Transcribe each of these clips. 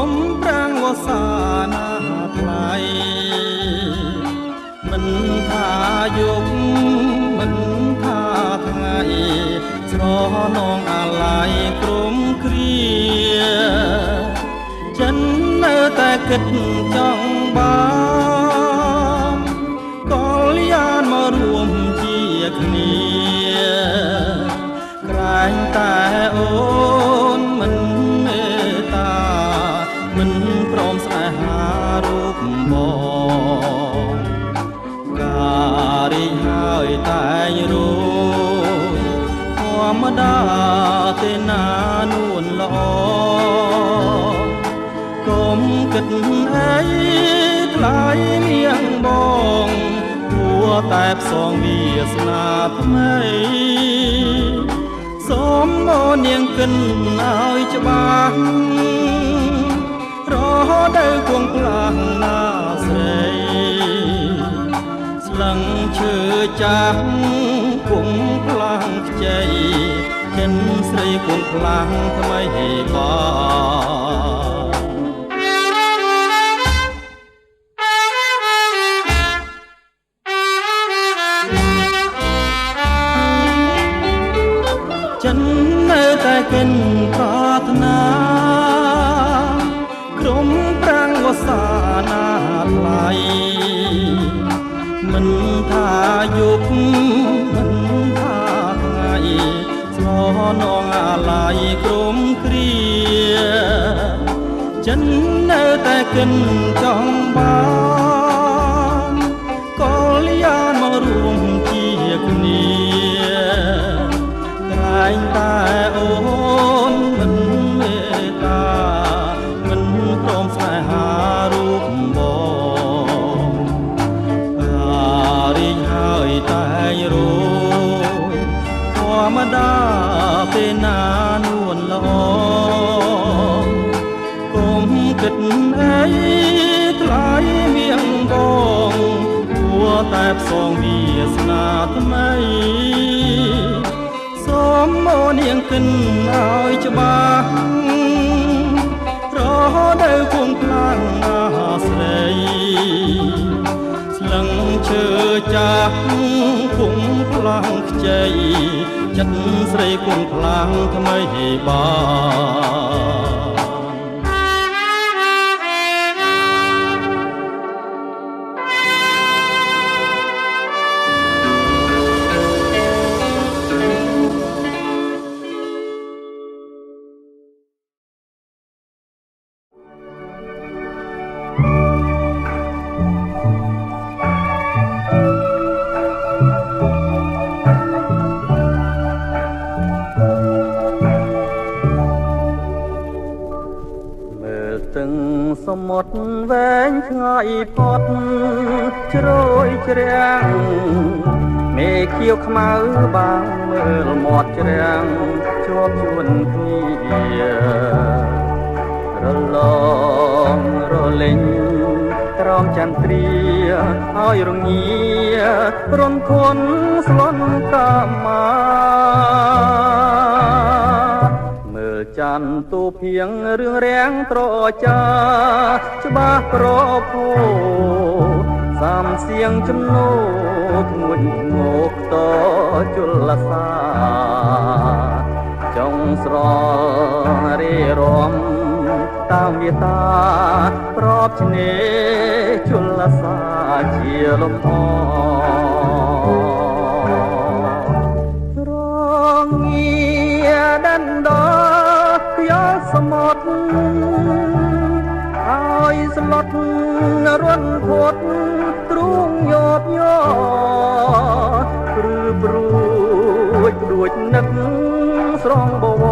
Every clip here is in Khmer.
មប្រាំងវសាណាថ្លៃមិនថាយុគមិនថាថ្ងៃស្រនងអាឡ័យក្រុមគ្រាចិននៅតែគិតចង់បានកលយានមករួមជាគ្នាក្រែងតែអូនមិនមេត្តាមិនព្រមស្នេហារូបបងការរីហើយតែងរួយធម្មតាទេណានួនល្អកុំគិតអីថ្លៃនាងបងគួរតែផ្សងវាសនាថ្មីសូមមកនាងកិនឲ្យច្បាស់រហូតដល់គង់ផ្លាំងណាស្រីស្លឹងឈើចាស់គង់ផ្លាំងខ្ចីចិនស្រីគង់ផ្លាំងថ្មីបងចិននៅតែកិនប្រាថ្នាក្រុមប្រាំងវសាណាថ្លៃមិនថាយុគមិនថាថ្ងៃស្រនងអាឡ័យក្រុមគ្រាចិននៅតែកិនចង់បានកលយានមករួមជាគ្នាតែងតែអូនមិនមេត្តាមិនព្រមស្នេហារូបបងរីងហើយតែងរួយធម្មតាពេលណានួនល្អកុំគិតអីថ្លៃមៀងបងគួរតែផ្សងវាសនាថ្មីសូមមកនាងកិនឲ្យច្បាស់រហូតដល់គង់ខ្លាំងណាស្រីស្លឹងឈើចាស់គង់ខ្លាំងខ្ចីចិត្តស្រីគង់ខ្លាំងថ្មីបងសមុទ្រវែងឆ្ងាយផុតជ្រោយជ្រាំងមេខៀវខ្មៅបាំងមើលមាត់ជ្រាំងជាប់ជួនគ្នារលងរលេងក្រោមចន្ទ្រាឲ្យរងារំធនស្លន់តាមាចន្ទទូភៀងរឿងរាំងត្រចាច្បាស់ប្រភោសំសៀងចំណូធ្ងន់ងោកតជលសាចង់ស្ររីរំតាមវាតាប្របឆ្នេជលសាជាលំអរងាដណ្ដយកសមុទ្រឲ្យស្លុតរន់ភត់ទ្រូងយោបយោព្រឺព្រួចនឹកស្រងបវ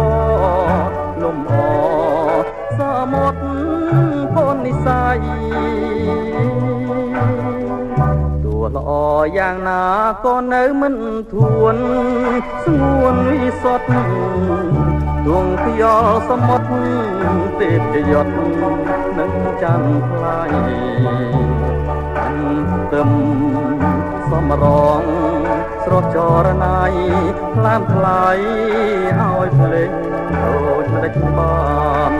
រលំអសមុទ្រផននិស័យទោះល្អយ៉ាងណាក៏នៅមិនធួនស្ងួនវិសុទ្ធដួងខ្យល់សមុទ្រទេពយត់នឹងចាំថ្លៃទឹមសំរងស្រស់ចរណៃថ្លើមថ្លៃឲ្យភ្លេងដូចមិនដាច់បាន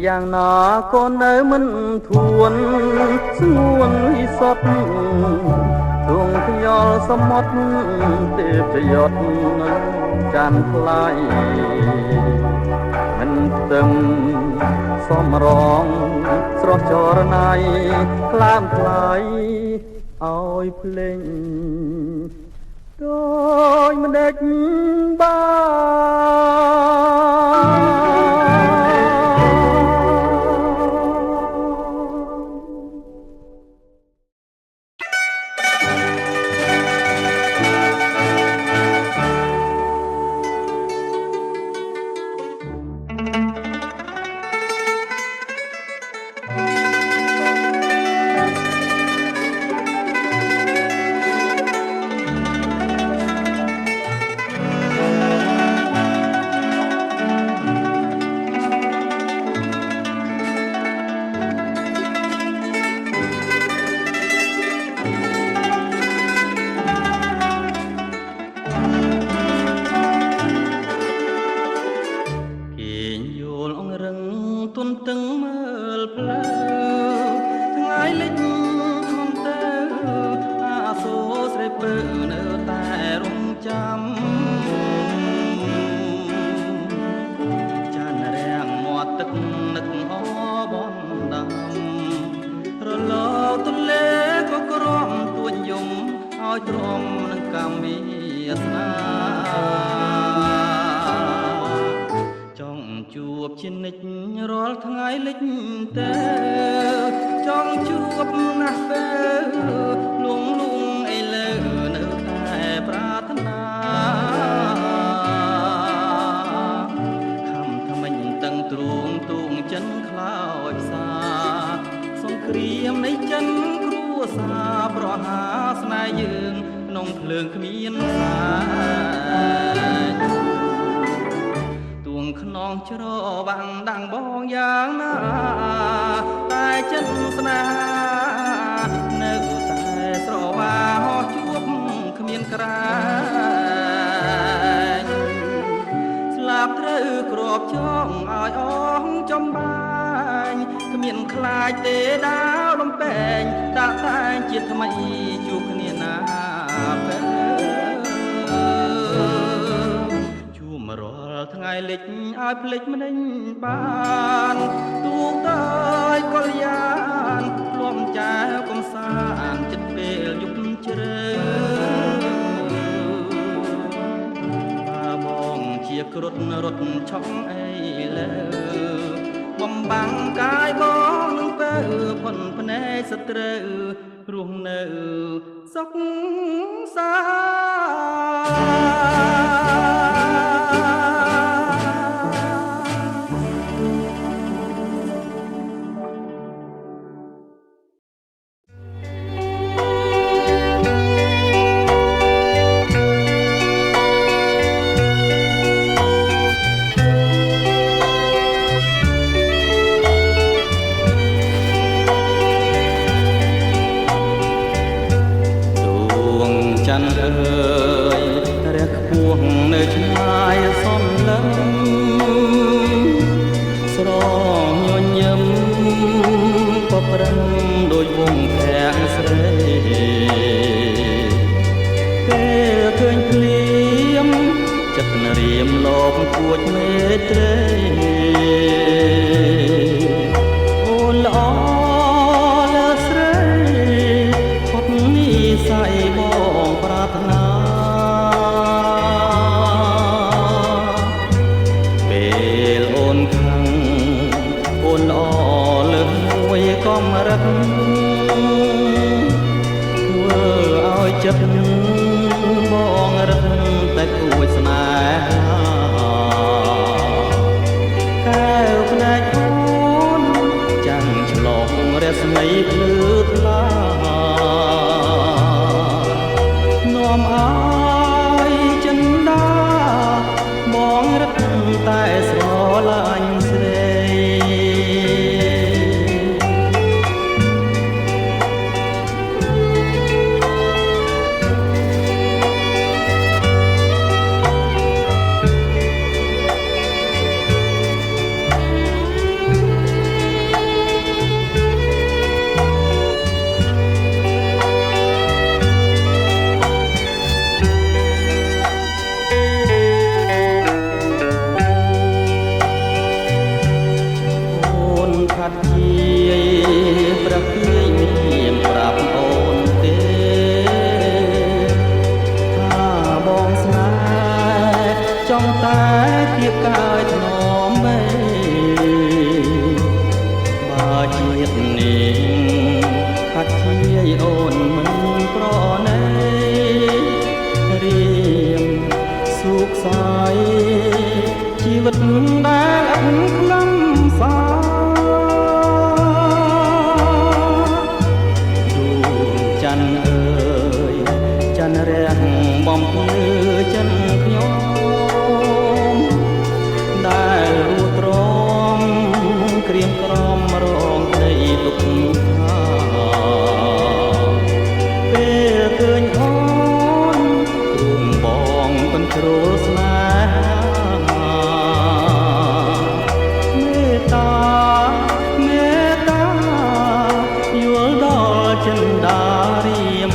យ៉ាងណាក៏នៅមិនធួនស្ងួនវិសុទ្ធទងខ្យល់សមុទ្រទេពយត់ចាន់ថ្លៃមិនទាំងសំរងស្រស់ចរណៃក្លាមថ្លៃឲ្យភ្លេងដោយមិនដេចបាន យាយព្រះភាយមានប្រាប់អូនទេថាបងស្នេហ៍ចង់តែធៀបកាយថ្នមមេបើជាតិនេះកាត់ជាយអូនមិនប្រណីរៀមសុខសាយជីវិតដែលអត់ខ្លឹមសាដួងច័ន្ទអើយច័ន្ទរះបំភ្លឺចិនខ្ញុំដែលរួតរំក្រៀមក្រំរងក្តីទុក្ខថាពេលឃើញអូនរួងបងពិនជ្រុលស្នេហាមេត្តាមេត្តាយល់ដល់ចិន្តារៀម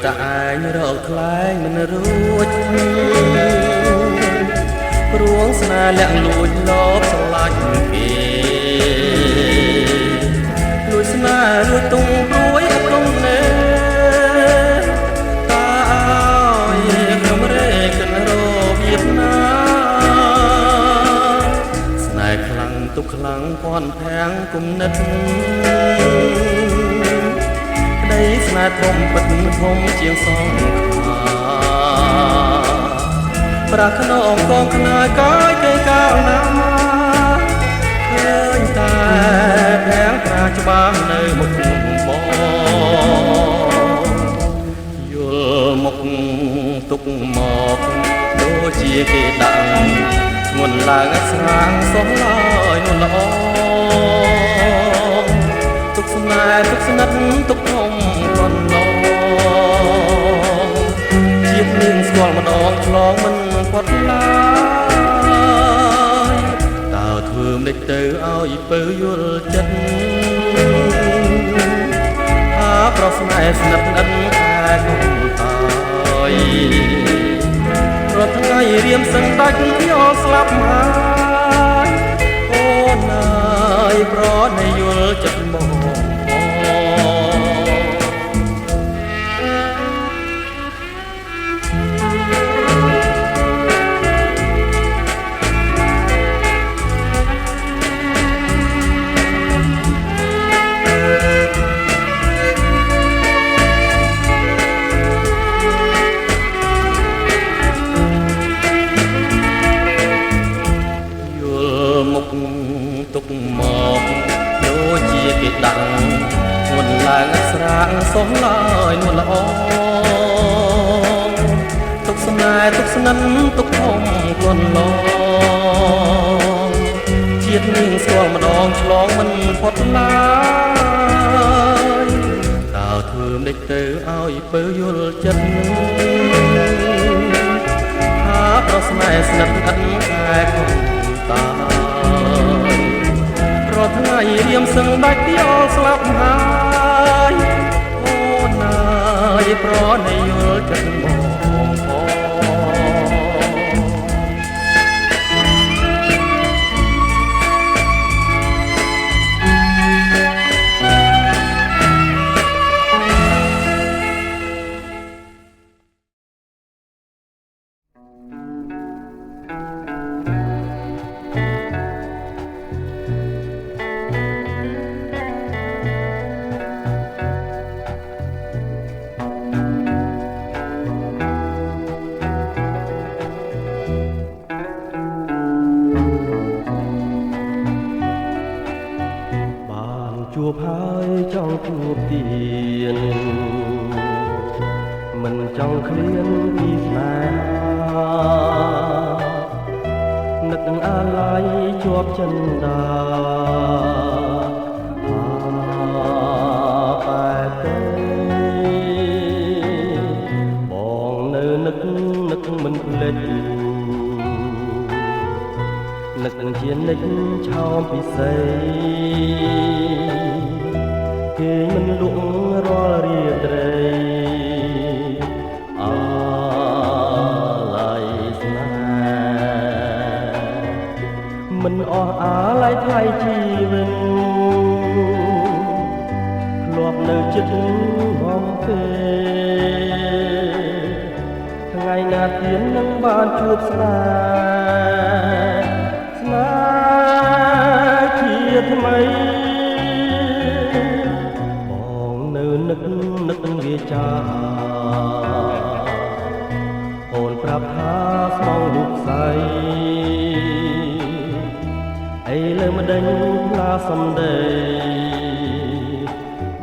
តាឯងរកខ្លែងមិនរួចព្រួងស្នេហ៍លាក់លួចលបស្រឡាញ់គេលួចស្នេហ៍លួចទុំព្រួយអត់គង់នេតាអើយខ្ញុំរេកិនររបៀបណាស្នេហ៍ខ្លាំងទុកខ្លាំងពាន់ភាំងគុំនិតស្នេហ៍ធំពិតធំជាងសងខាប្រាក់ក្នុងកងខ្នើយកាយគេកាលណាឃើញតែភាំងប្រាច្បាស់នៅមុខបងយល់មុខទុកមកដូចជាគេដាក់ធ្ងន់ឡើងស្រាងសោះឡើយនោះល្អទុកស្នេហ៍ទុកស្និទ្ធទុកធំកន្លងជាតិនាងស្គាល់ម្ដងឆ្លងមិនផុតឡើយតើធ្វើមិនទៅឲ្យពើយល់ចិត្តថាប្រស្នេហ៍ស្និទ្ធស្និទ្ធខែគុំតាយរាល់ថ្ងៃរៀមសឹងដាច់ខ្ញុំស្លាប់ហើយអូនអើយប្រណីយល់ចិត្តមកទុកមកដូចជាគេដាក់ធ្ងន់ឡើងស្រាងសោះឡើយនោះល្អទុកស្នេហ៍ទុកស្និទ្ធទុកធំកន្លងជាតិនាងស្គាល់ម្ដងឆ្លងមិនផុតឡើយតើធ្វើមិនទៅឲ្យពើយល់ចិត្តថាប្រស្នេហ៍ស្និទ្ធស្និទ្ធខែគុំតារាល់ថ្ងៃរៀមសឹងដាច់យល់ស្លាប់ហើយអូនអើយប្រណីយល់ចិត្តបង ជួបហើយចង់ជួបទៀតមិនចង់ឃ្លានពីស្នេហានឹកអាឡ័យជាប់ចិន្តាបែបទេបងនៅនឹកមិនភ្លេចនឹកជានិចឆោមពិសេសគេមិនលក់រាល់រាត្រីអាឡ័យស្នេហ៍មិនអស់អាឡ័យថ្លៃជីវិតធ្លាប់នៅចិត្តហំពេលថ្ងៃណាទៀតនឹងបានជួបស្នេហ៍ជាថ្មីបងនៅនឹកវាចាអូនប្រាប់ថាស្មងរូបស្អីអីលើម្ដេចផ្លាសំដី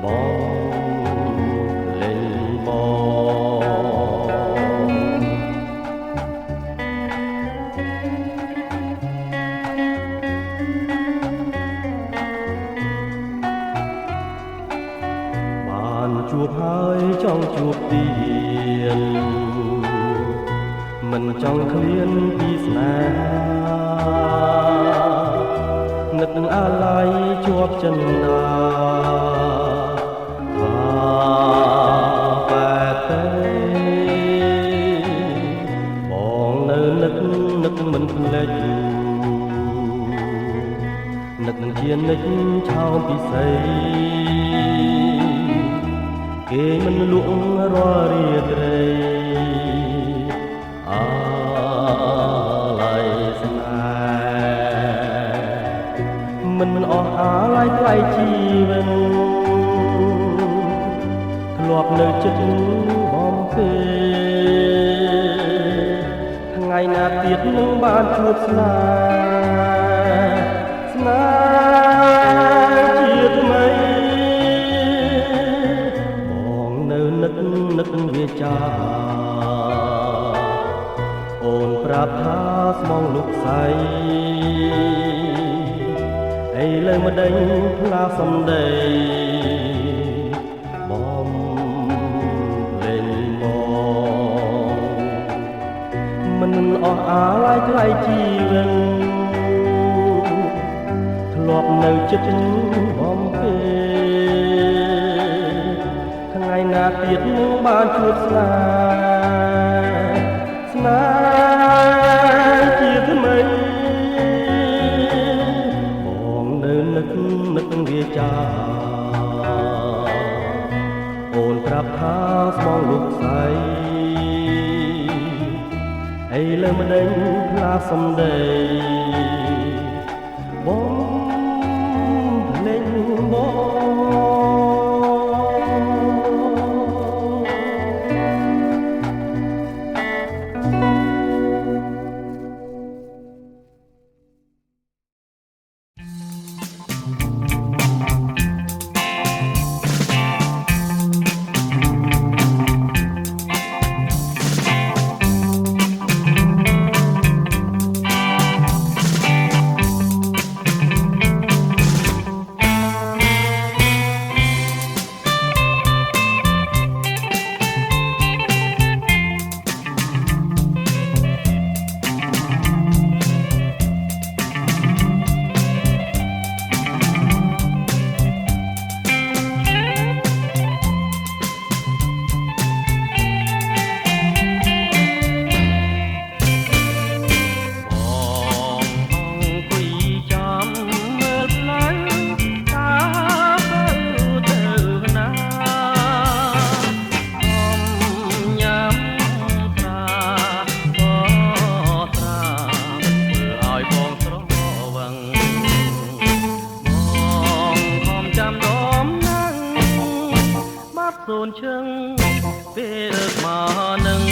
បងលេងបានជួបហើយចង់ជួបទៀតមិនចង់ឃ្លានពីស្នេហានឹកអាឡ័យជាប់ចិន្តាបែបទេបងនៅនឹកមិនភ្លេចនឹកជានិចឆោមពិសេសគេមិនលក់រាល់រាត្រីអាឡ័យស្នេហ៍មិនអស់អាឡ័យថ្លៃជីវិតធ្លាប់នៅចិត្តបំពេលថ្ងៃណាទៀតនឹងបានជួបស្នេហ៍ជាថ្មីបងនៅនឹកវាចាអូនប្រាប់ថាស្មងលោកស្អីអីលើម្ដេចផ្លាសំដីបងលេងបងមិនអស់អាឡ័យថ្លៃជីវិតធ្លាប់នៅចិត្តបំពេលថ្ងៃណាទៀតនឹងបានជួបស្នេហ៍ជាថ្មីបងនៅនឹកវាចាអូនប្រាប់ថាស្មងលោកស្អីអីលើម្ដេចផ្លាសំដីបងលេងបង សូនឈឹងពេលមកនឹង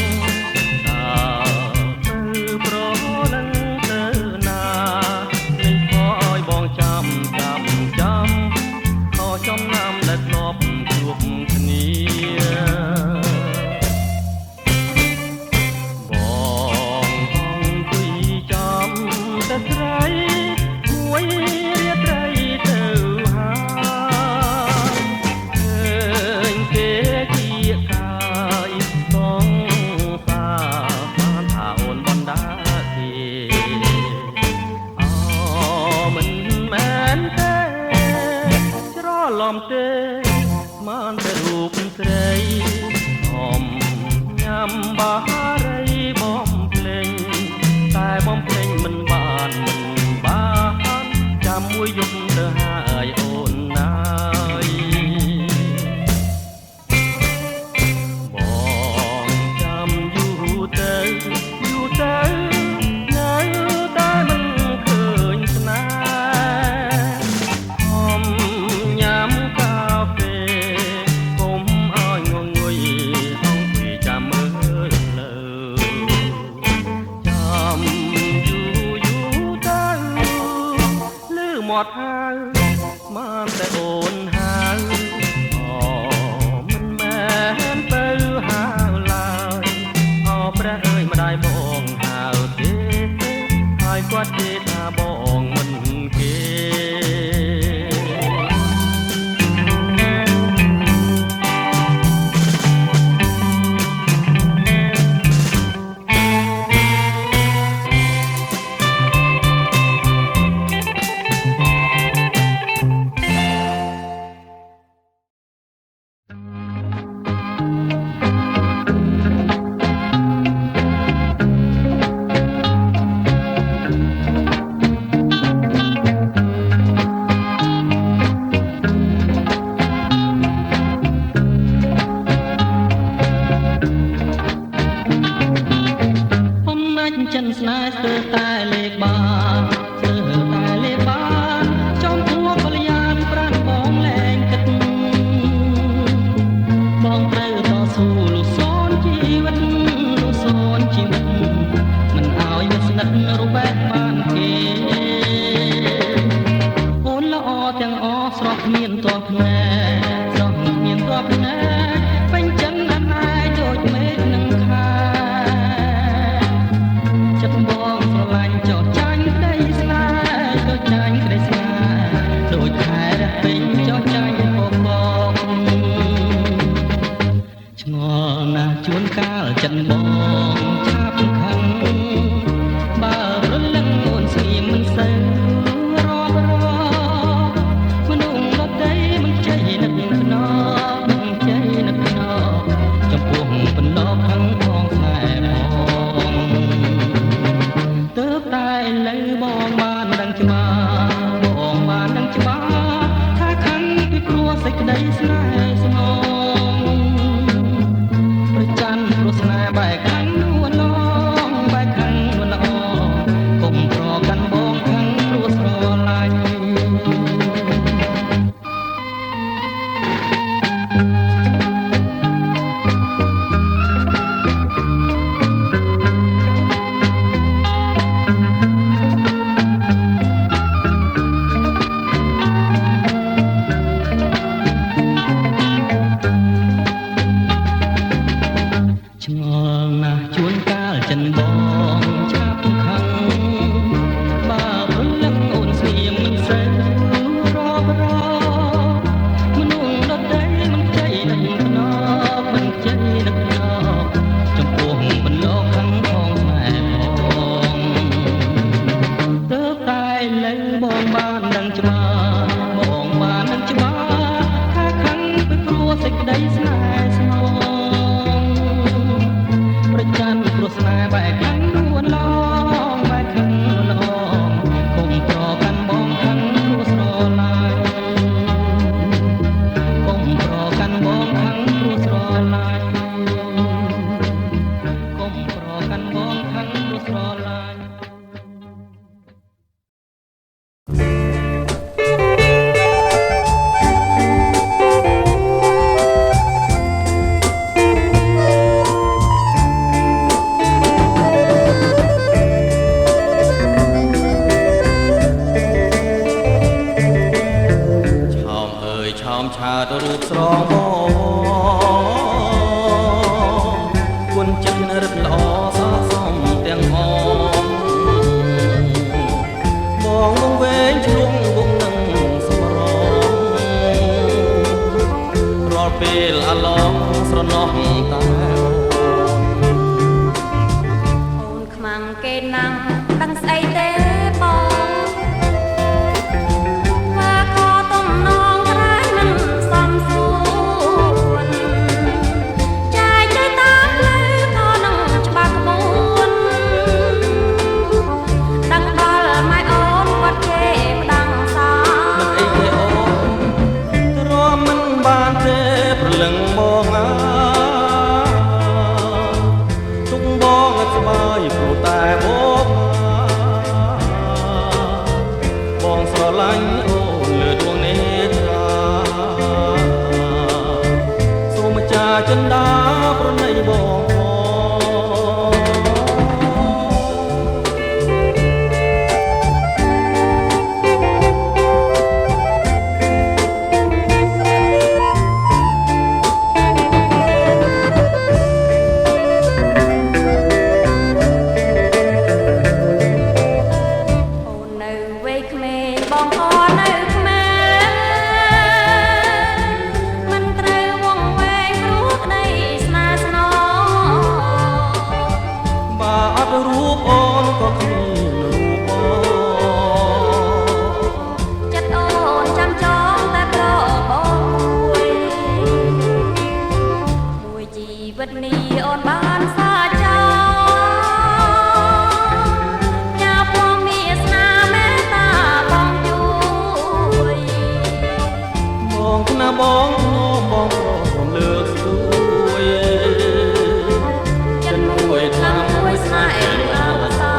តាទៅប្រនឹងទៅណាលេងខ້ອຍបងចាំខ້ອຍ ឡំទេបានតែរូបស្រីហំញ៉ាំបារីបំភ្លេងតែបំភ្លេងមិនបានចាំមួយយប់ទៅហើយអូនណាយបងចាំយូរទៅនៅតែមិនឃើញស្នេហ៍ញ៉ាំកាហ្វេកុំឲ្យងងុយអង្គុយចាំមើលលើចាំយូរទៅលឺមាត់ហៅបានតែអូនហៅមិនមែនទៅហៅឡើយព្រះអើយម្ដាយបងហៅទេហើយគាត់ទេថាបងមិនគេពេលអាឡងស្រណោះតាអូនខ្មាំងគេណាំដឹងស្អីទេបងថាខទំនងក្រែង បានទេព្រលឹងបងអាទុកបងអត់ស្បើយព្រោះតែបងស្រឡាញ់អូនលើដួងនេត្រាសូមម្ចាស់ចិន្តាប្រណីបងបងបងបងលើកស្ទួយចិត្តមួយថ្លាមួយស្នេហ៍អវសា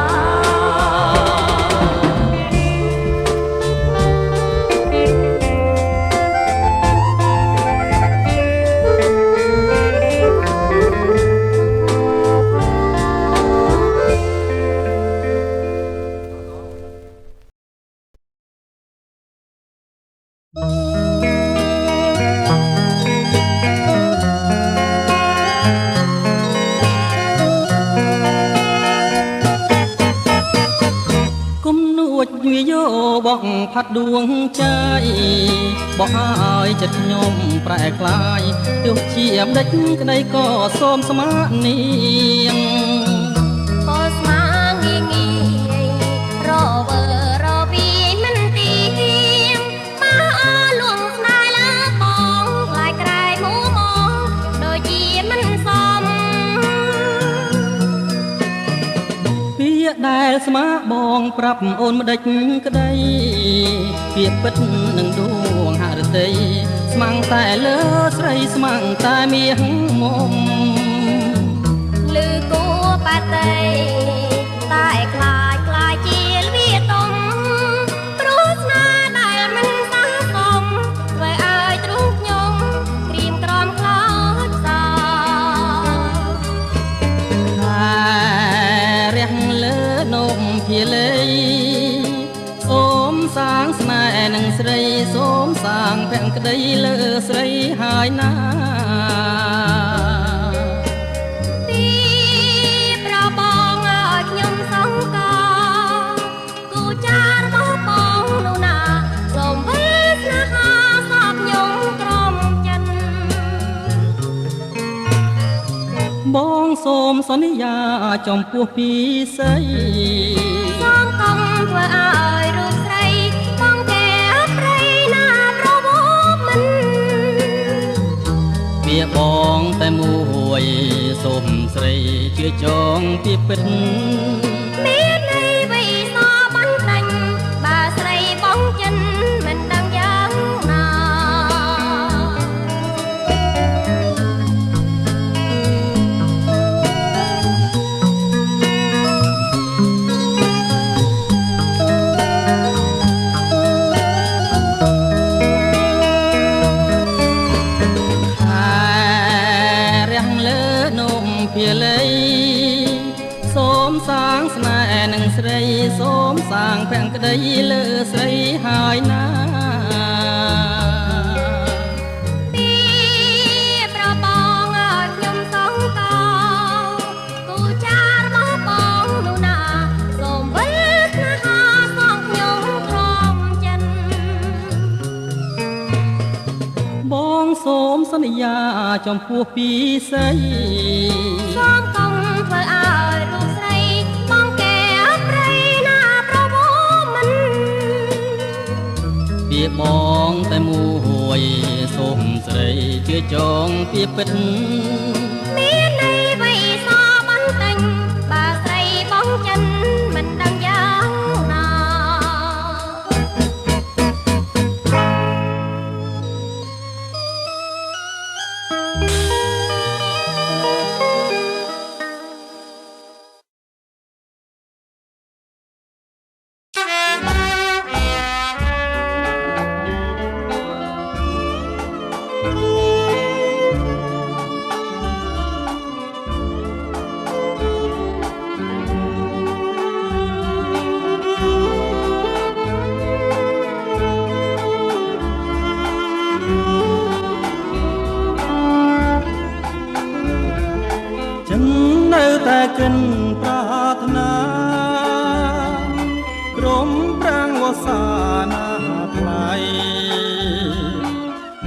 វាយោបងផាត់ដួងใจបោះឲ្យចិត្តខ្ញុំប្រែក្លាយទោះជាម្ដេចក្ដីក៏សូមស្មានាងក៏ស្មាងាយងាយរវើរវីមិនទីប៉ាលួងស្នេហ៍លើបងខ្លាយក្រែងមួមងដូចជាមិនសមពាក្យដែលស្មាបងប្រាប់អូនម្ដេចក្ដីពាក្យពិតនឹងដួងហឫទ័យស្មាំងតែលើស្រីស្មាំងតែមាសមុំលឺគួបាតីតែខ្លាចខ្លាចជាលវាទុំព្រោះស្នេហ៍ដែលមិនសះសមធ្វើឲ្យទ្រូងខ្ញុំក្រៀមក្រំខ្លោចសោរះលើនំភាលីសូមសាងស្នេហ៍នឹងស្រីសូមសាងភក្តីលើស្រីហើយណាទីប្របងឲ្យខ្ញុំសង្កោគូចារបស់បងនោះណាសូមវិស្នេហាសពខ្ញុំក្រំចិនបងសូមសន្យាចំពោះពីស្រីសូមកុំធ្វើឲ្យរូបស្រីបងកែប្រៃណាប្រវត្តិមិនវាបងតែមួយសូមស្រីជឿចងពីពិតមានន័យវិសាបានដាច់បើស្រីបងចិនមិនដឹងយ៉ាងណាភាលីសូមសាងស្នេហ៍នឹងស្រីសូមសាងភក្តីលើស្រីហើយណាទីប្របងឲ្យខ្ញុំសង្កោគូចារបស់បងនោះណាសូមវិលស្នេហាសងខ្ញុំក្រំចិនបងសូមសន្យាចំពោះពីស្រីសូមកុំធ្វើឲ្យរូបស្រីបងកែប្រៃណាប្រវត្តិមិនវាបងតែមួយសូមស្រីជឿចងពីពិតមានន័យវិសាបានតែងបើស្រីបងចិនមិនដឹងយ៉ាងណា កិនប្រាថ្នាក្រុមប្រាំងវសាណាថ្លៃ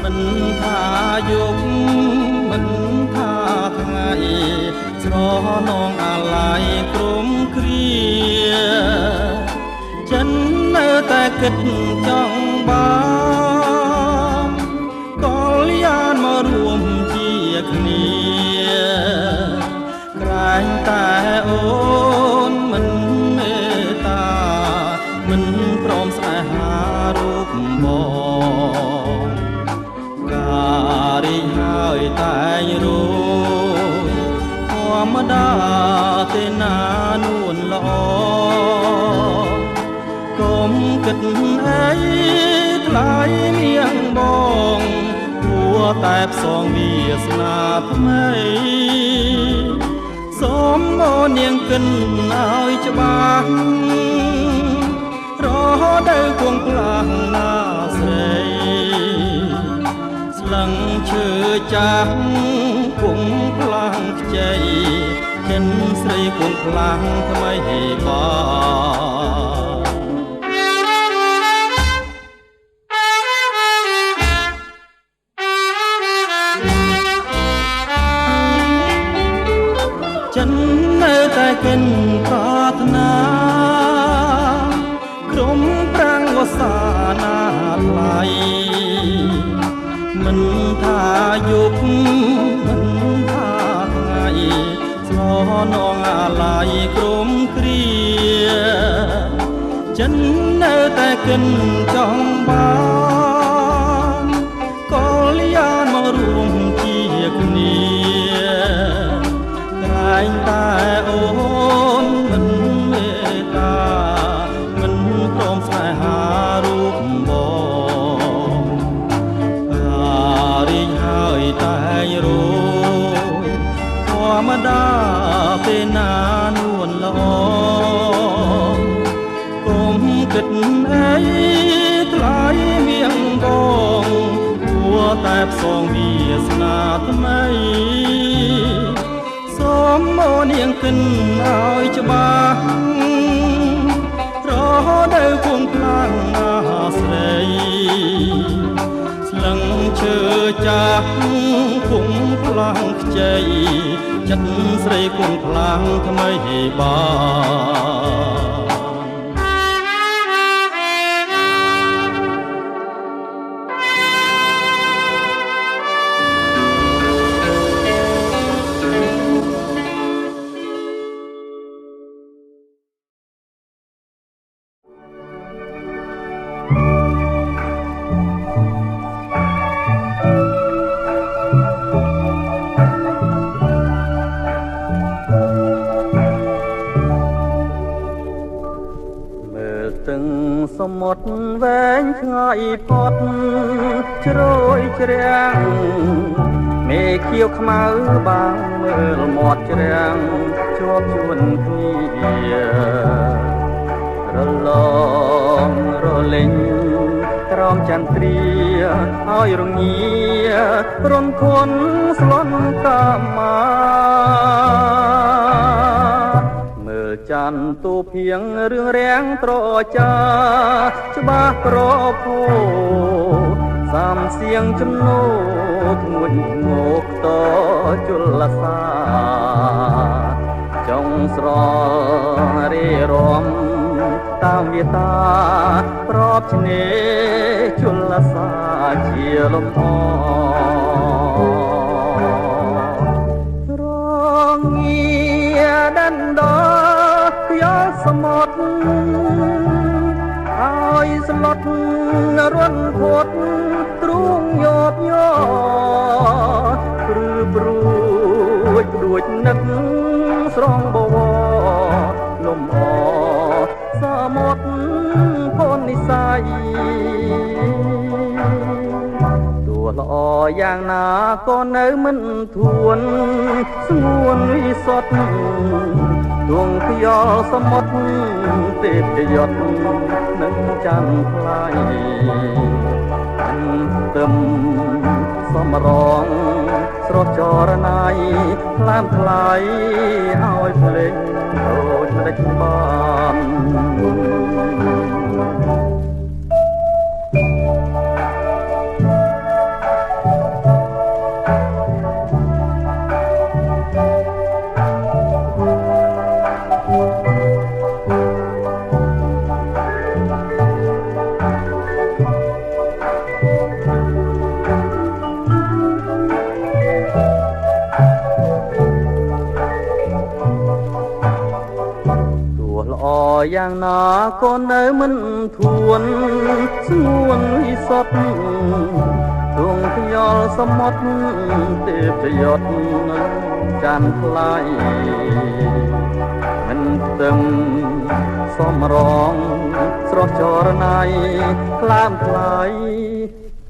មិនថាយុគមិនថាថ្ងៃស្រនងអាឡ័យក្រុមគ្រាចិននៅតែគិតចង់បានកលយានមករួមជាគ្នាក្រែងតែអូនមិនមេត្តាមិនព្រមស្នេហារូបបងការរីកហើយតែងរួយធម្មតាទេណានួនល្អកុំគិតអីថ្លៃនាងបងគួរតែផ្សងវាសនាថ្មីសូមមកនាងកិនឲ្យច្បាស់រហូតដល់គង់ផ្លាំងណាស្រីស្លឹងឈើចាស់គង់ផ្លាំងខ្ចីកិនស្រីគង់ផ្លាំងថ្មីបាចិននៅតែកិនប្រាថ្នាក្រុមប្រាំងវសាណាថ្លៃមិនថាយុគមិនថាថ្ងៃស្រនងអាឡ័យក្រុមគ្រាចិននៅតែកិនចង់បានកលយានមករួមជាគ្នាក្រែងតែអូនមិនមេត្តាមិនព្រមស្នេហារូបបងរីកហើយតែងរួយធម្មតាទេណានួនល្អកុំគិតអីថ្លៃមៀងបងគួរតែផ្សងវាសនាថ្មីសូមមកនាងកិនឲ្យច្បាស់រហូតដល់គង់ផ្លាំងណាស្រីស្លឹងឈើចាស់គង់ផ្លាំងខ្ចីចិត្តស្រីគង់ផ្លាំងថ្មីបាសមុទ្រវែងឆ្ងាយផុតជ្រោយជ្រាំងមេខៀវខ្មៅបាំងមើលមាត់ជ្រាំងជាប់ជួនគ្នារលងរលេងក្រោមចន្ទ្រាឲ្យរងារំធនស្លន់តាមាច័ន្ទទូភៀងរឿងរាំងត្រចាច្បាស់ប្រភោសំសៀងចំណោធ្ងន់ងោកតជលសាចង់ស្រលរេរំតាមវាតាប្របឆ្នេរជលសាជាលំអរងាដណ្ដសមុទ្រឲ្យស្លុតរន់ភត់ទ្រូងយោបយោព្រឺព្រួចព្រួចនឹកស្រងបវរលំអសមុទ្រផននិស័យទោះល្អយ៉ាងណាក៏នៅមិនធួនស្ងួនវិសុទ្ធដួងខ្យល់សមុទ្រទេពយត់នឹងចាំថ្លៃអន្ទឹមសមរងស ស្រស់ចរណៃថ្លើមថ្លៃឲ្យភ្លេងដូចម្ដេចបានយ៉ាងណាក៏នៅមិនធួនស្ងួនវិសុទ្ធដួងខ្យល់សមុទ្រទេពប្រយុទ្ធចាន់ថ្លៃមិនផ្ទឹមសំរងស្រស់ចរណៃថ្លើមថ្លៃ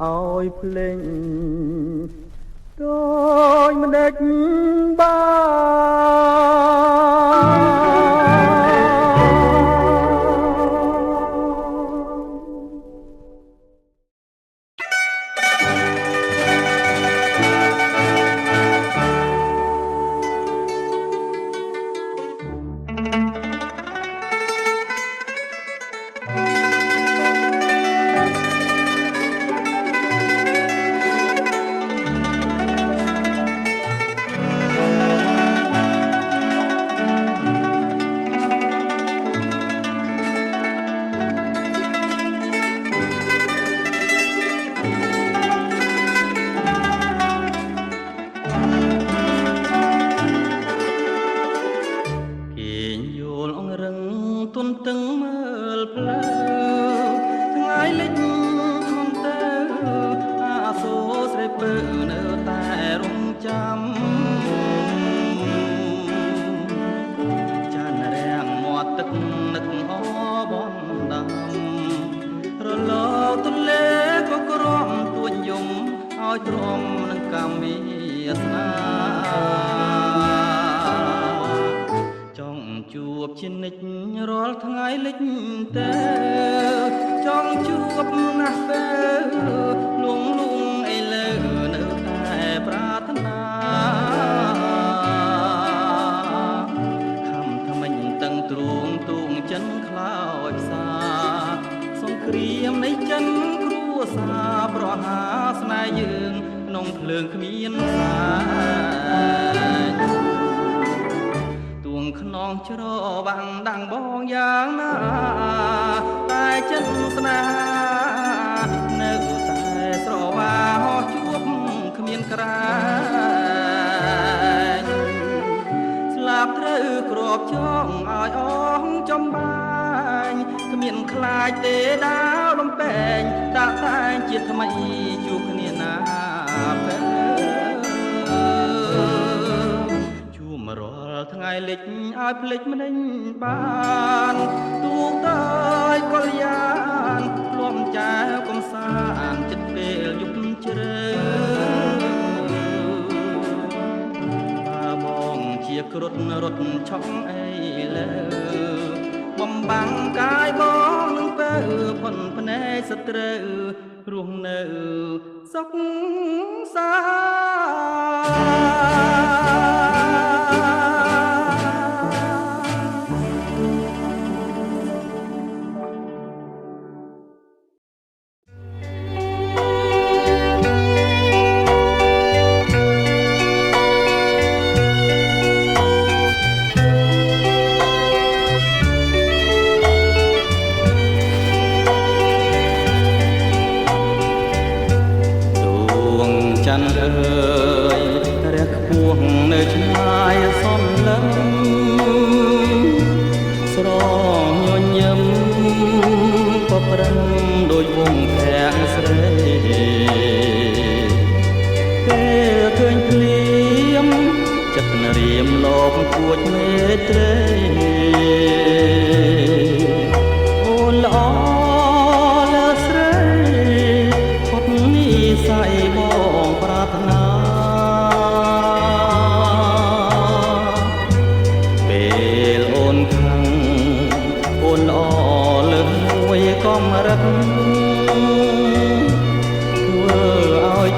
ឲ្យភ្លេងដូចម្ដេចបាន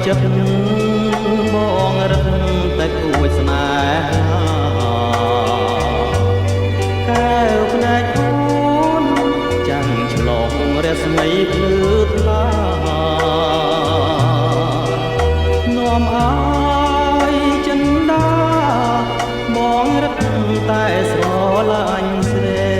ចិត្តបង រឹកតែគួចស្នេហាកែវភ្នែកអូនចាំងឆ្លងរស្មីភ្លឺថ្លានាំឲ្យចិន្តាបងរឹកតែស្រឡាញ់ស្រី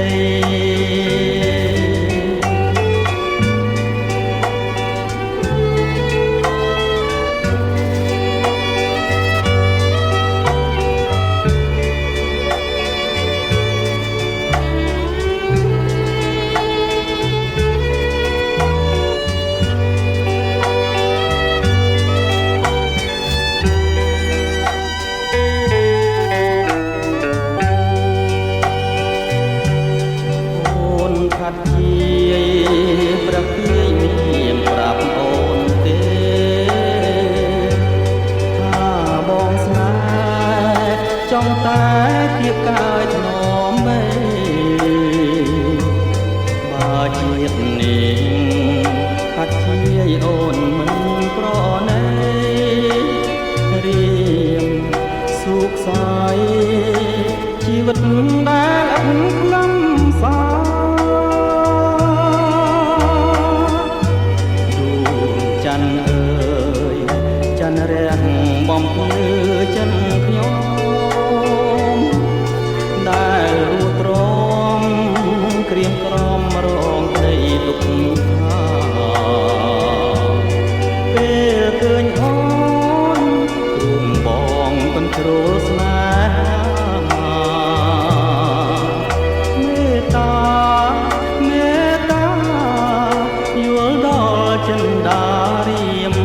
ជីវិតដែលអត់ខ្លឹមសារដួងច័ន្ទអើយច័ន្ទរះបំភ្លឺចិនខ្ញុំដែលរួតរំក្រៀមក្រំរងក្តីទុក្ខថាពេលឃើញអូនរួងបងមិនជ្រុលស្នេហាចិន្តារៀម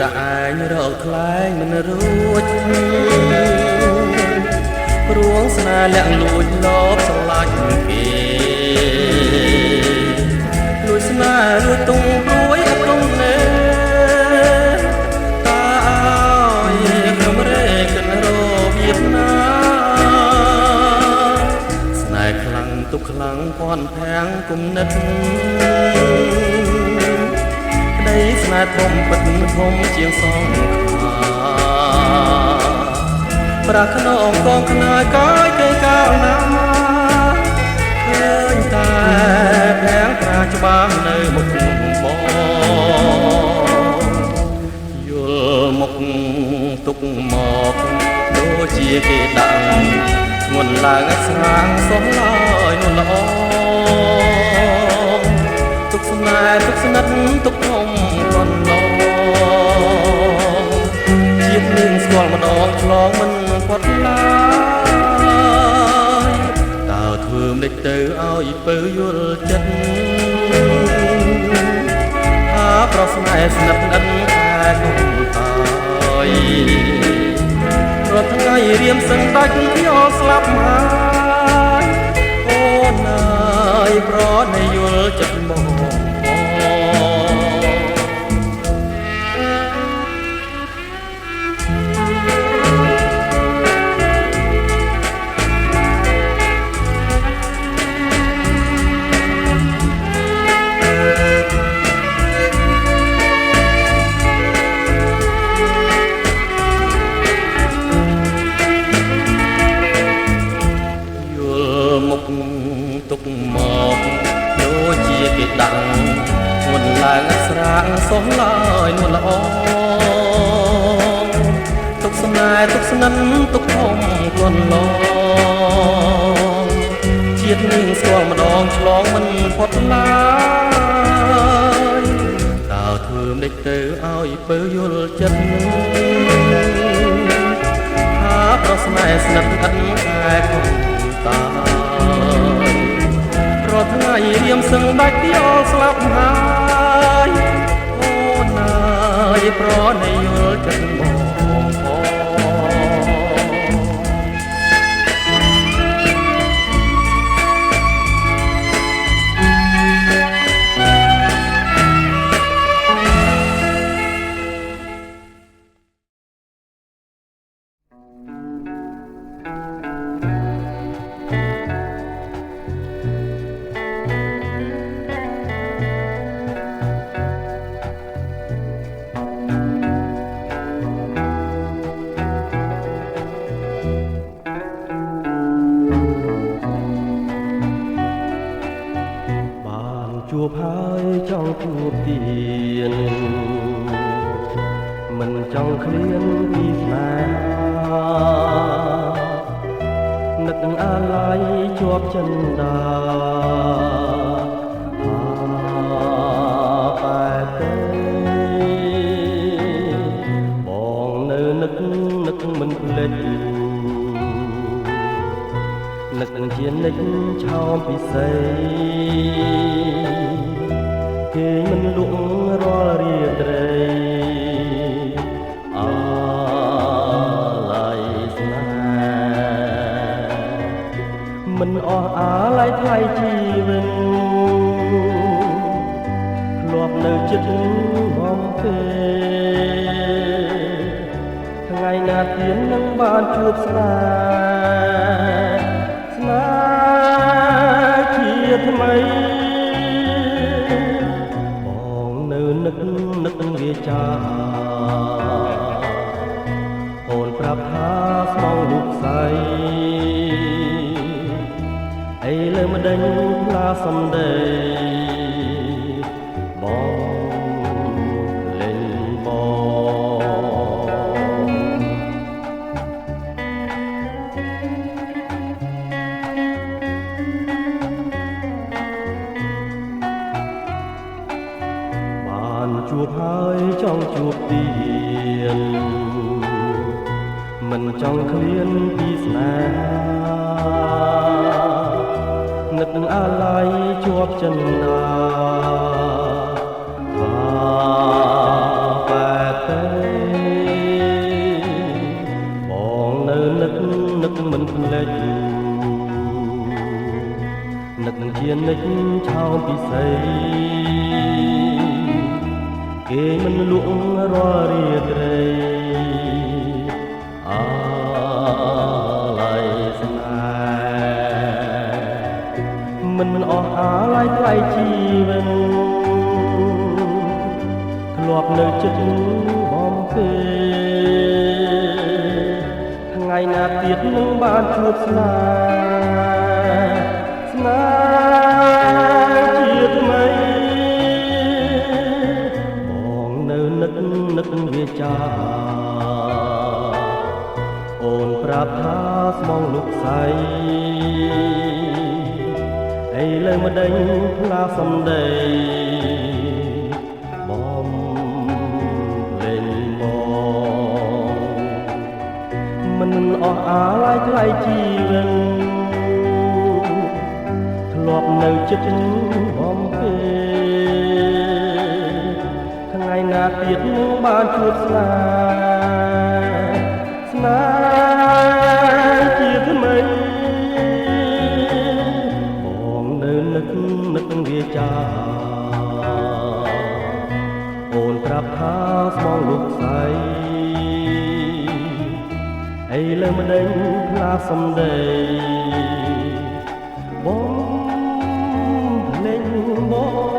តែឯងរកខ្លែងមិនរួចព្រួងស្នេហ៍លាក់លួចលបស្រឡាញ់គេលួចស្នេហ៍លួចទុំព្រួយអត់ទុំណែតាអើយខ្ញុំរែកកិនរបៀបណាស្នេហ៍ខ្លាំងទុកខ្លាំងពាន់ភាំងគុំនិតស្នេហ៍ធំពិតធំជាងសងខាប្រាក់ក្នុងកងខ្នើយកាយគេកាលណាឃើញតែភាំងប្រាច្បាស់នៅមុខបងយល់មុខទុកមកដូចជាគេដាក់ធ្ងន់ឡើងឲ្យស្រាងសោះឡើយនោះល្អទុកស្នេហ៍ទុកស្និទ្ធទុកធំកន្លងជាតិនឹងស្គាល់ម្ដងឆ្លងមិនផុតឡើយតើធ្វើមិនទៅឲ្យពើយល់ចិត្តថាប្រស្នេហ៍ស្និទ្ធស្និទ្ធតែគុំតាយរាល់ថ្ងៃរៀមសឹងដាច់ខ្ញុំស្លាប់ហើយអូនអើយប្រណយល់ចិត្តមកទុកមកដូចជាគេដាក់ធ្ងន់ឡើងស្រាងសោះឡើយនោះល្អទុកស្នេហ៍ទុកស្និទ្ធទុកធំកន្លងជាតិនឹងស្គាល់ម្ដងឆ្លងមិនផុតឡើយតើធ្វើមិនទៅឲ្យពើយល់ចិត្ត ស្នេហ៍ស្និទ្ធឥតតែគង់តាប្រថ្ងៃរៀមសឹងដាច់ទីអងស្លាប់ហើយអូនអើយប្រណីយល់ចិត្តបងជួបហើយចង់ជួបទៀតមិនចង់ឃ្លានពីស្នេហានឹកអាឡ័យជាប់ចិន្តាតែទេបងនៅនឹកមិនភ្លេចនឹកជានិច្ចឆោមពិសេសគេមិនលក់រាល់រាត្រីអាឡ័យស្នេហ៍មិនអស់អាឡ័យថ្លៃជីវិតធ្លាប់នៅចិត្តបំពេថ្ងៃណាទៀតនឹងបានជួបស្នេហ៍ជាថ្មីនឹកវាចាអូនប្រាប់ថាស្មងរូបស្អីអីលើមិនដេញផ្លាសំដីបងលេងជួបហើយចង់ជួបទៀតមិនចង់ឃ្លានពីស្នេហានឹកអាឡ័យជាប់ចិន្តាតែទេបងនៅនឹកមិនភ្លេចនឹកជានិច្ចឆោមពិសេសគេមិនលក់រាល់រាត្រីអាឡ័យស្នេហ៍មិនអស់អាឡ័យថ្លៃជីវិតធ្លាប់នៅចិត្តបំពេថ្ងៃណាទៀតនឹងបានជួបស្នេហ៍ជាថ្មីនឹកវាចាអូនប្រាប់ថាស្មងលោកស្អីអីលើមិនដេញផ្លាសំដីបងលេងបងមិនអស់អាឡ័យថ្លៃជីវិតធ្លាប់នៅចិត្តបំពេថ្ងៃណាទៀតនឹងបានជួបស្នេហ៍ជាថ្មីបងនៅនឹកវាចាអូនប្រាប់ថាស្មងលោកស្អីអីលើមិនដេញផ្លាសំដីបងលេងបង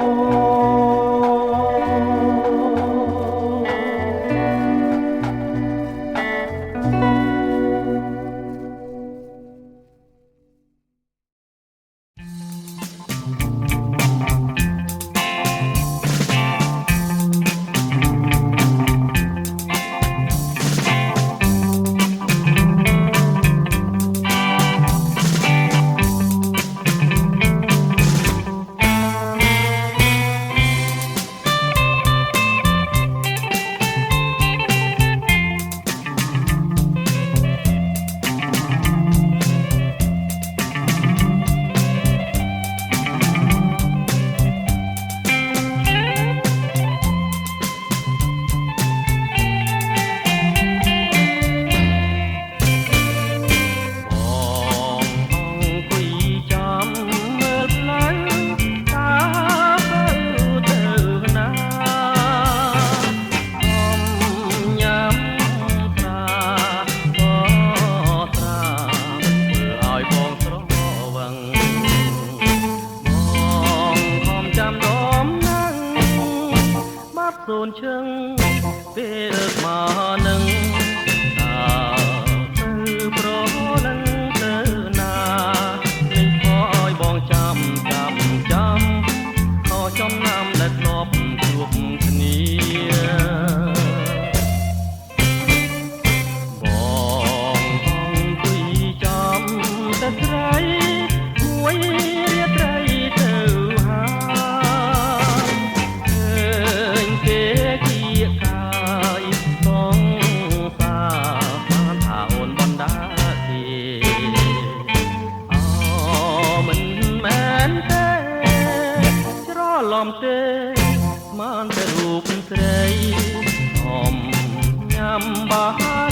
បា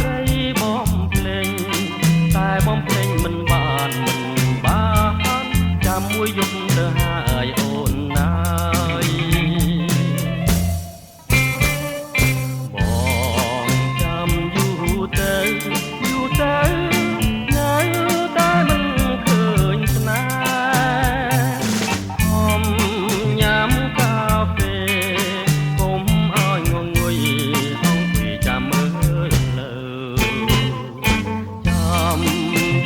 រីបំភ្លេងតែបំភ្លេងមិនបានចាំមួយយប់ទៅហើយអូនណាយបងចាំយូរទៅនៅតែមិនឃើញស្នេហ៍ញ៉ាំកាហ្វេកុំឲ្យងងុយអង្គុយចាំមើលលើចាំ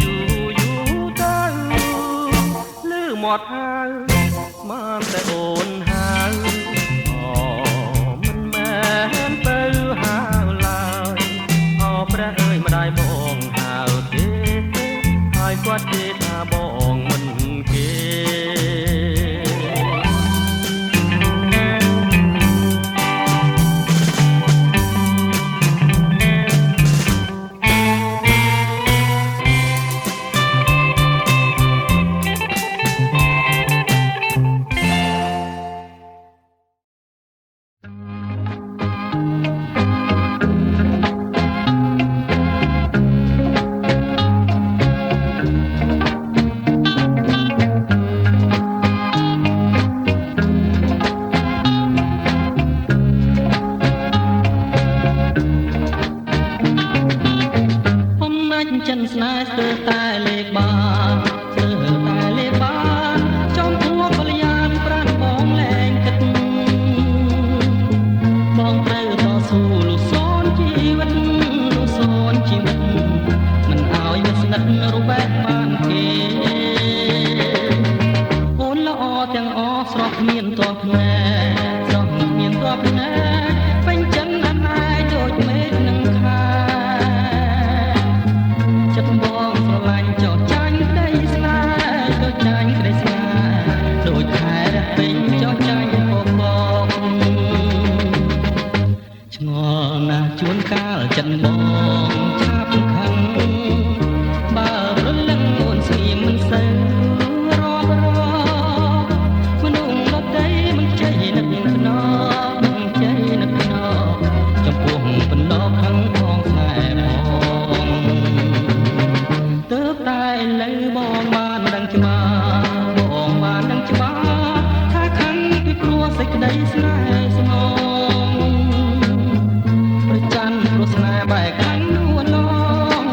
យូរទៅលឺមាត់ហៅបានតែអូនហៅមិនមែនទៅហៅឡើយព្រះអើយម្ដាយបងហៅទេហើយគាត់ទេថាបងមិនគេចិនស្នេហ៍ស្ទើរតែលេខបានចំពោះបលយានប្រាំបងលែងគិតបងត្រូវតស៊ូលុសូនជីវិតមិនឲ្យវាស្និទ្ធរូបបែបបានគេអូនល្អទាំងអស់ស្រស់គ្មានតបភ្នែកពេញចិនអាណែដូចមេឃនឹងខែចិត្តបងស្រឡាញ់ចោះចាញ់ក្តីស្នេហ៍ដូចខែរះពេញចោះចាញ់ពពកឆ្ងល់ណាស់ជួនកាលចិត្តបងឆាប់ខឹងបើព្រលឹងអូនស្ងៀមមិនសូវរាប់មនុស្សដទៃមិនចេះនឹកភ្នែចំពោះបណ្ដោខឹងផងស្នេហ៍ផងទើបតែឥឡូវបងបានដឹងច្បាស់ថាខឹងពីព្រោះសេចក្តីស្នេហ៍ស្នងប្រច័ណ្ឌព្រោះស្នេហ៍បែកខឹងនួនឡង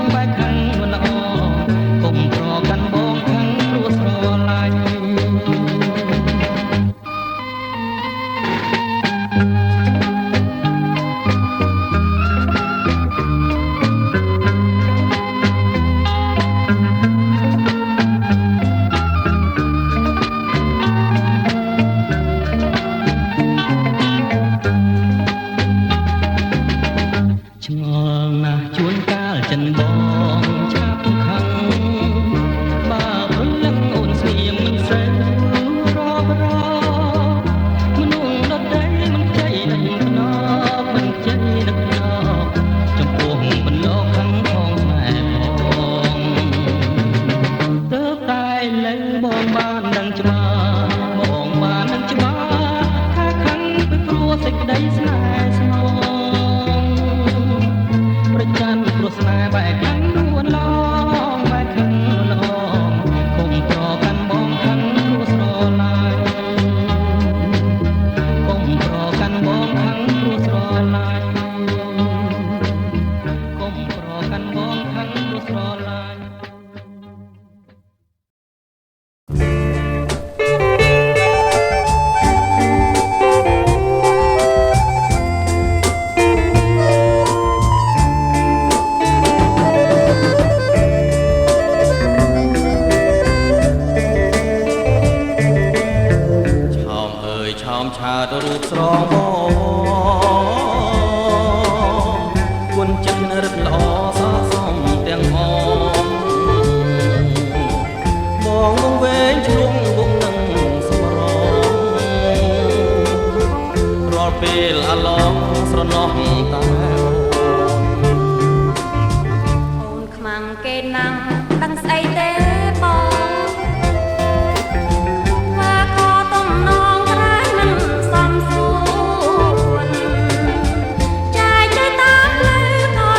កុំប្រកាន់បងខឹងព្រោះស្រឡាញ់ឆ្ងល់ណាស់ជួនកាលចិនបងឆាប់ខឹងបើព្រលឹងអូនស្ងៀមមិនសូវរាប់មនុស្សដទៃមិនចេះនឹកភ្នែកចំពោះបណ្ដោខឹងផងស្នេហ៍ផងទើបតែឥឡូវបងបានដឹងច្បាស់ថាខឹងពីព្រោះសេចក្តីស្នេហ៍ស្នងប្រច័ណ្ឌព្រោះស្នេហ៍បែកខឹងនួនឡងកុំប្រកាន់បងខឹងព្រោះស្រឡាញ់កុំប្រកាន់បងខឹងព្រោះស្រឡាញ់កុំប្រកាន់បងខឹងព្រោះស្រឡាញ់ឆាតរូបស្រងបងគុណចិត្តរឹតល្អសសំទាំងអងបងងវែងជ្រុងវងនឹងសម្រងរាល់ពេលអាឡងស្រណោះតែអូនខ្មាំងគេណាំដឹងស្អីទេបងច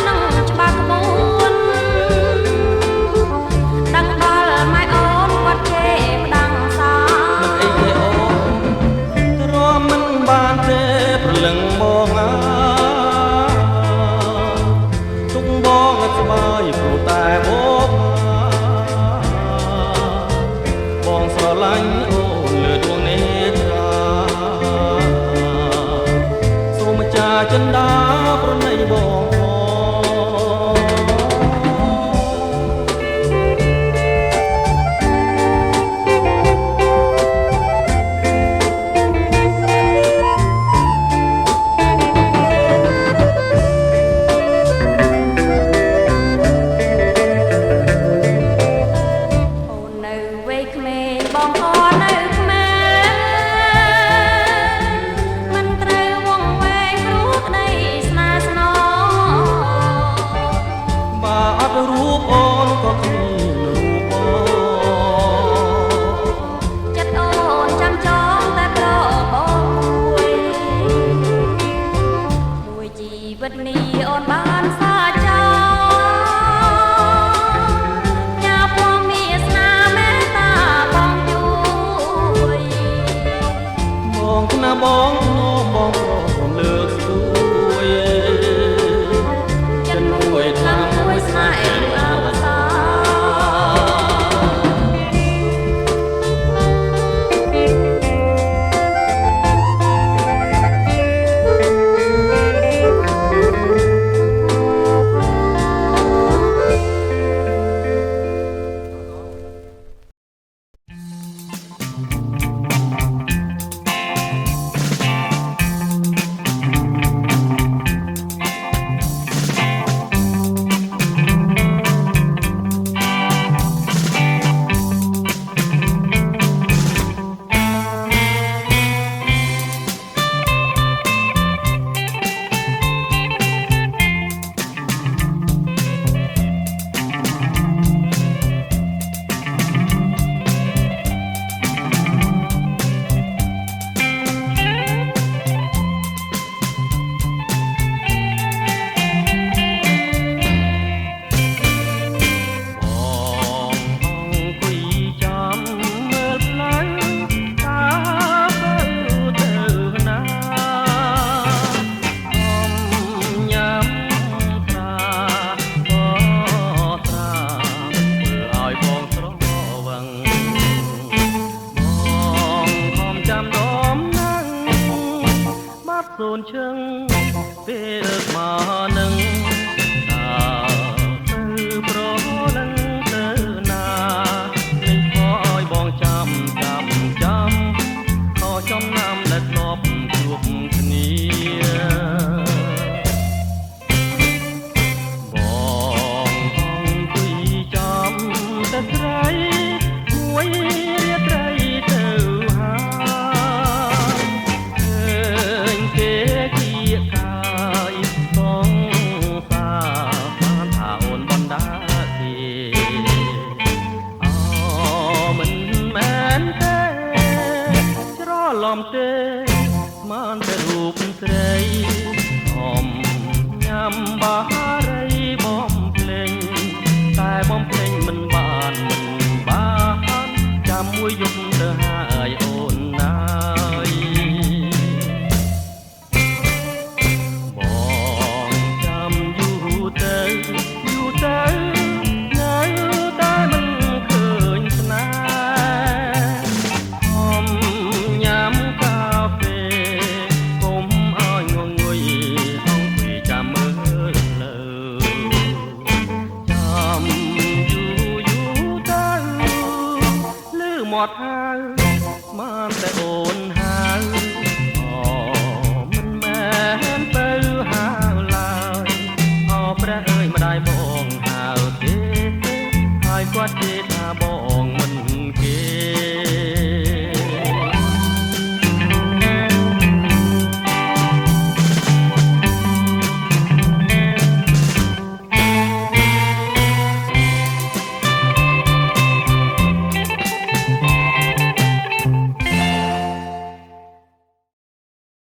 ត់បានសាចាញ៉ាផងមានស្នាមេត្តាបងជួយបងណាបង